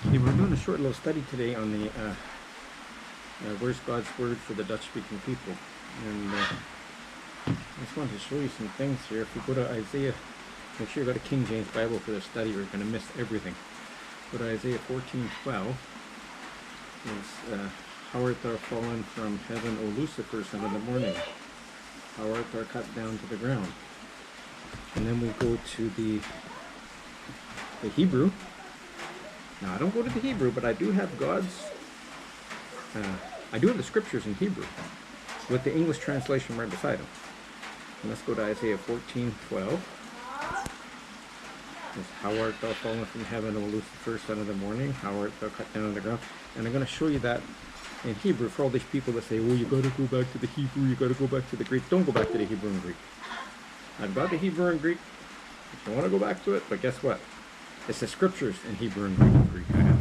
Hey, we're doing a short little study today on the where's God's word for the Dutch-speaking people, and I just wanted to show you some things here. If we go to Isaiah, make sure you got a King James Bible for the study. We're going to miss everything. Go to Isaiah 14:12. It's how art thou fallen from heaven, O Lucifer, son of the morning? How art thou cut down to the ground? And then we go to the Hebrew. Now, I don't go to the Hebrew, but I do have I do have the scriptures in Hebrew with the English translation right beside them. And let's go to Isaiah 14:12. It's, how art thou fallen from heaven, O Lucifer, son of the morning? How art thou cut down to the ground? And I'm going to show you that in Hebrew for all these people that say, well, you got to go back to the Hebrew, you got to go back to the Greek. Don't go back to the Hebrew and Greek. I've got the Hebrew and Greek if you want to go back to it, but guess what? It's the scriptures in Hebrew and Greek I have.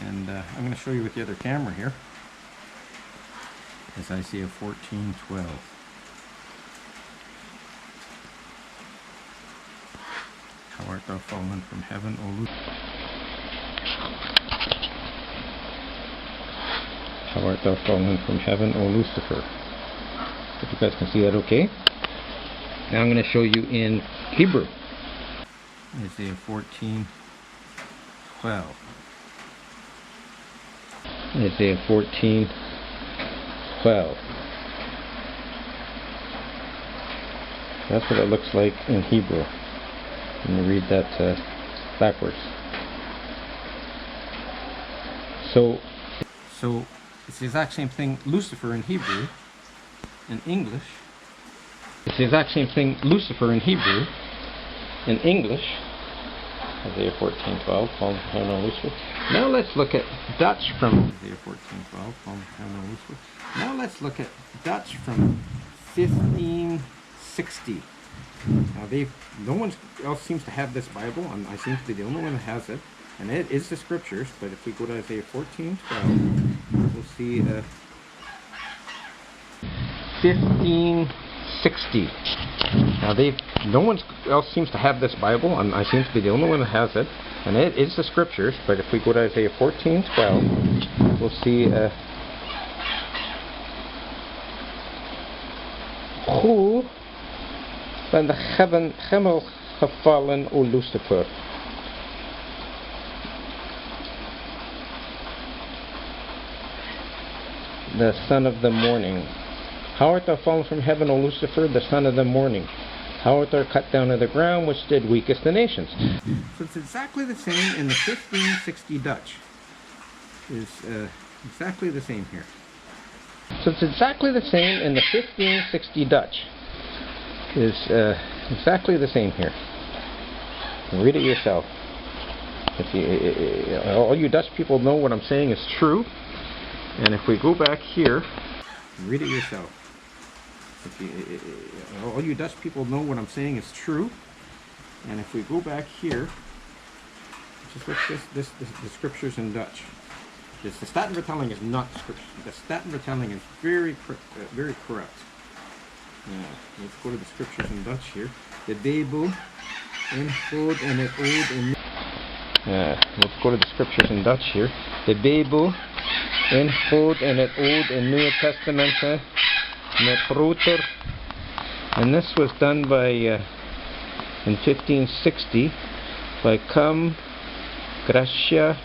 And I'm going to show you with the other camera here. It's Isaiah 14:12. How art thou fallen from heaven, O Lucifer? How art thou fallen from heaven, O Lucifer? If you guys can see that okay. Now I'm going to show you in Hebrew. Isaiah 14:12. Isaiah 14:12. That's what it looks like in Hebrew. Let me read that backwards. So it's the exact same thing, Lucifer in Hebrew. In English, it's the exact same thing, Lucifer in Hebrew. In English, Isaiah 14:12, fallen from heaven, O Lucifer. Now let's look at Dutch from Isaiah 14:12, fallen from heaven, O Lucifer. Now let's look at Dutch from 1560. Now no one else seems to have this Bible, and I seem to be the only one that has it. And it is the scriptures, but if we go to Isaiah 14:12, we'll see 1560. Now no one else seems to have this Bible, and I seem to be the only one that has it. And it is the scriptures, but if we go to Isaiah 14:12, we'll see Hoe van de hemel gevallen, O Lucifer. The son of the morning. How art thou fallen from heaven, O Lucifer, the son of the morning? How art thou cut down to the ground, which did weakest the nations? So it's exactly the same in the 1560 Dutch. It's exactly the same here. So it's exactly the same in the 1560 Dutch. Is exactly the same here. Read it yourself. All you Dutch people know what I'm saying is true. And if we go back here, read it yourself. All you Dutch people know what I'm saying is true. And if we go back here, just look the scriptures in Dutch. The Statenvertaling is not the scripture. The Statenvertaling is very corrupt. Let's go to the scriptures in Dutch here. The Bijbel in Oud en het Oud en let's go to the scriptures in Dutch here. The Bijbel in Oud en het Oud en Nieuwe Testamenten met Ruther. And this was done by in 1560 by Kam, Gracia,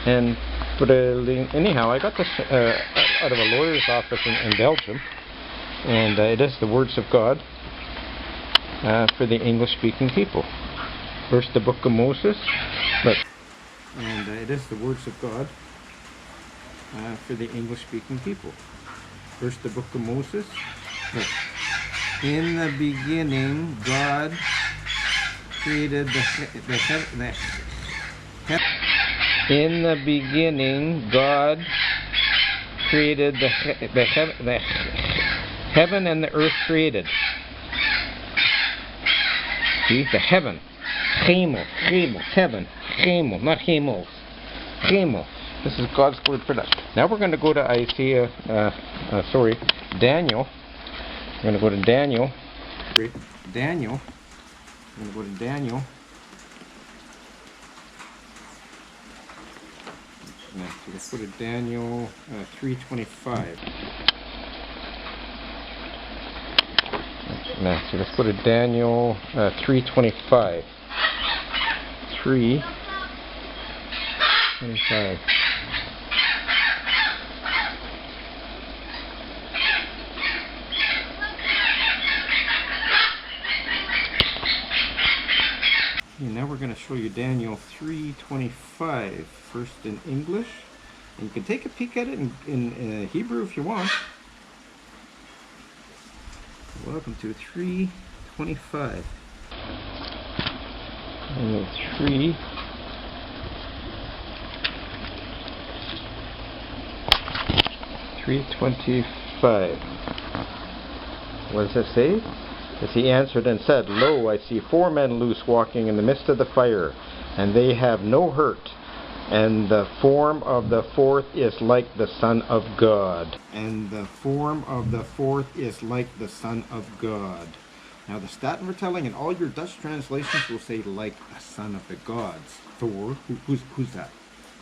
and Breling. Anyhow, I got this out of a lawyer's office in Belgium. And it is the words of God for the English-speaking people. First, the book of Moses. And it is the words of God for the English-speaking people. First, the book of Moses. Look. In the beginning, God created the heaven. In the beginning, God created the heaven and the earth created. See, the heaven. Hemel, heaven. Hemel, not hemels. Hemel. This is God's word for that. Now we're going to go to Daniel. We're going to go to Daniel. We're going to go to Daniel So let's go to Daniel 3:25. So let's go to Daniel 3:25. 3:25. And now we're going to show you Daniel 3:25, first in English. And you can take a peek at it in Hebrew if you want. Welcome to 3:25. 3:25. What does it say? As he answered and said, Lo, I see 4 men loose walking in the midst of the fire, and they have no hurt. And the form of the fourth is like the Son of God. And the form of the fourth is like the Son of God. Now the Staten Vertelling in all your Dutch translations will say like a son of the gods. Thor, who's that?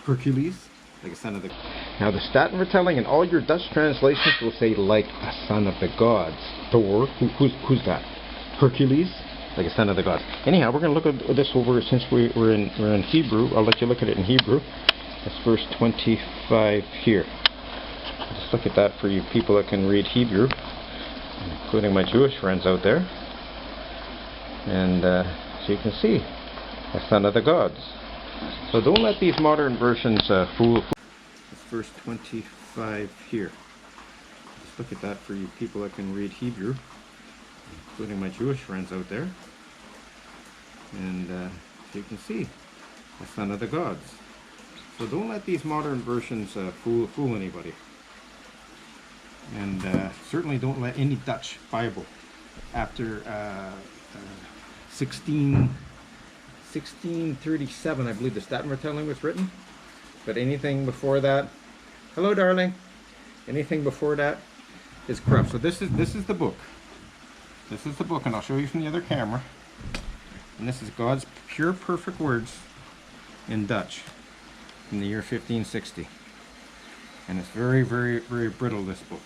Hercules? Like a son of the... Now the Staten Vertelling in all your Dutch translations will say like a son of the gods. Thor, who's that? Hercules? Like a son of the gods. Anyhow, we're going to look at this over since we're in Hebrew. I'll let you look at it in Hebrew. That's verse 25 here. Just look at that for you people that can read Hebrew, including my Jewish friends out there. And so you can see, a son of the gods. So don't let these modern versions fool. That's verse 25 here. Just look at that for you people that can read Hebrew, including my Jewish friends out there. And so you can see, the son of the gods. So don't let these modern versions fool anybody. And certainly don't let any Dutch Bible after 1637, I believe the Staten Vertelling was written. But anything before that, hello darling, anything before that is corrupt. So this is the book. This is the book, and I'll show you from the other camera. And this is God's pure, perfect words in Dutch in the year 1560. And it's very, very, very brittle, this book.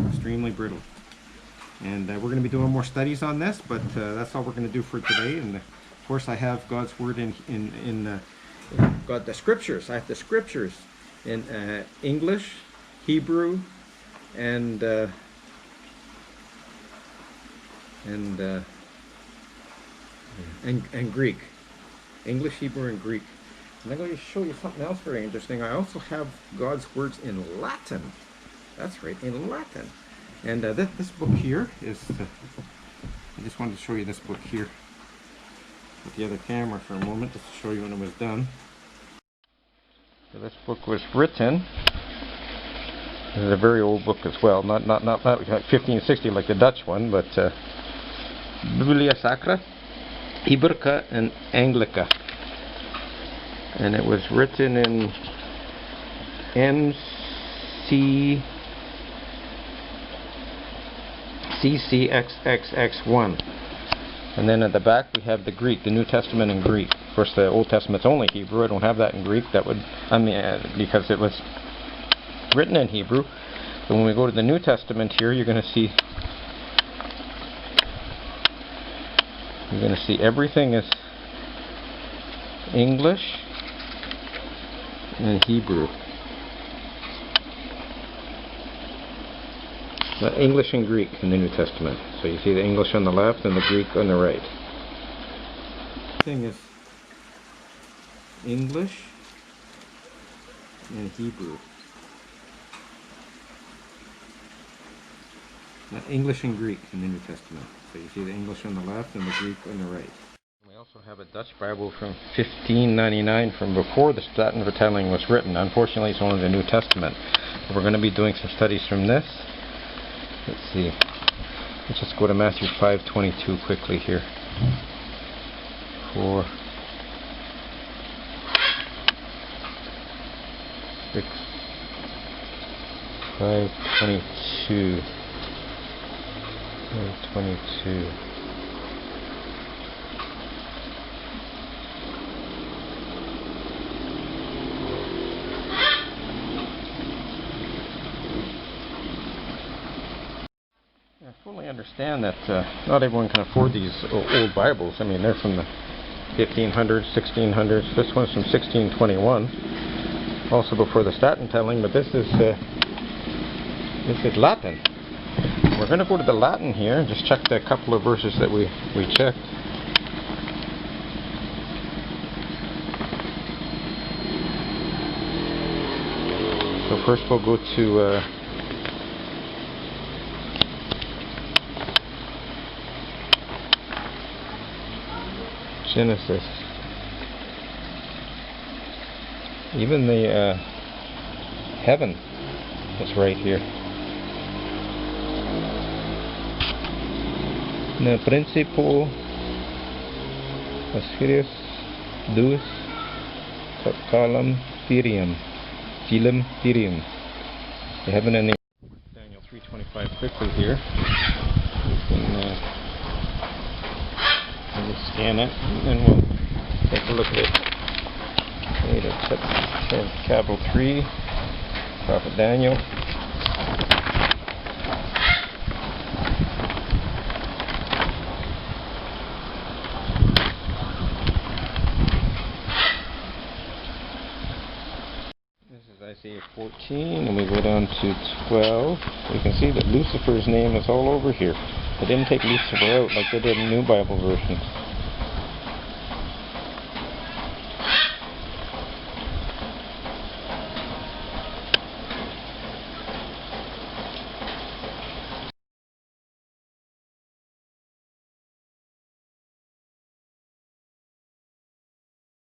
Extremely brittle. And we're going to be doing more studies on this, but that's all we're going to do for today. And of course, I have God's word in God, the scriptures. I have the scriptures in English, Hebrew, and Greek. English, Hebrew, and Greek. And I'm going to show you something else very interesting. I also have God's words in Latin. That's right, in Latin. And this book here is, I just wanted to show you this book here with the other camera for a moment, just to show you when it was done. So this book was written, this is a very old book as well, not like 1560 like the Dutch one, but Biblia Sacra, Iberca and Anglica. And it was written in CCXXX1. And then at the back we have the Greek, the New Testament in Greek. Of course the Old Testament's only Hebrew. I don't have that in Greek. That would, because it was written in Hebrew. But when we go to the New Testament here, you're going to see everything is English and Hebrew. English and Greek in the New Testament. So you see the English on the left and the Greek on the right. Thing is English and Hebrew. English and Greek in the New Testament. So you see the English on the left and the Greek on the right. We also have a Dutch Bible from 1599, from before the Staten Vertelling was written. Unfortunately, it's only the New Testament. But we're going to be doing some studies from this. Let's see. Let's just go to Matthew 5:22 quickly here. 4, 6, 5:22. 5:22. fully understand that not everyone can afford these old Bibles. I mean, they're from the 1500s, 1600s. This one's from 1621, also before the Staten telling. But this is Latin. We're going to go to the Latin here and just check the couple of verses that we checked. So first we'll go to Genesis. Even the heaven is right here. Ne principio Assyrius Deus Calam Therium Filum Therium. The heaven and the Daniel 3:25 quickly here. You can scan it and then we'll take a look at it. Later, capital 3, Prophet Daniel. This is Isaiah 14, and we go down to 12. You can see that Lucifer's name is all over here. They didn't take Lucifer out like they did in New Bible versions.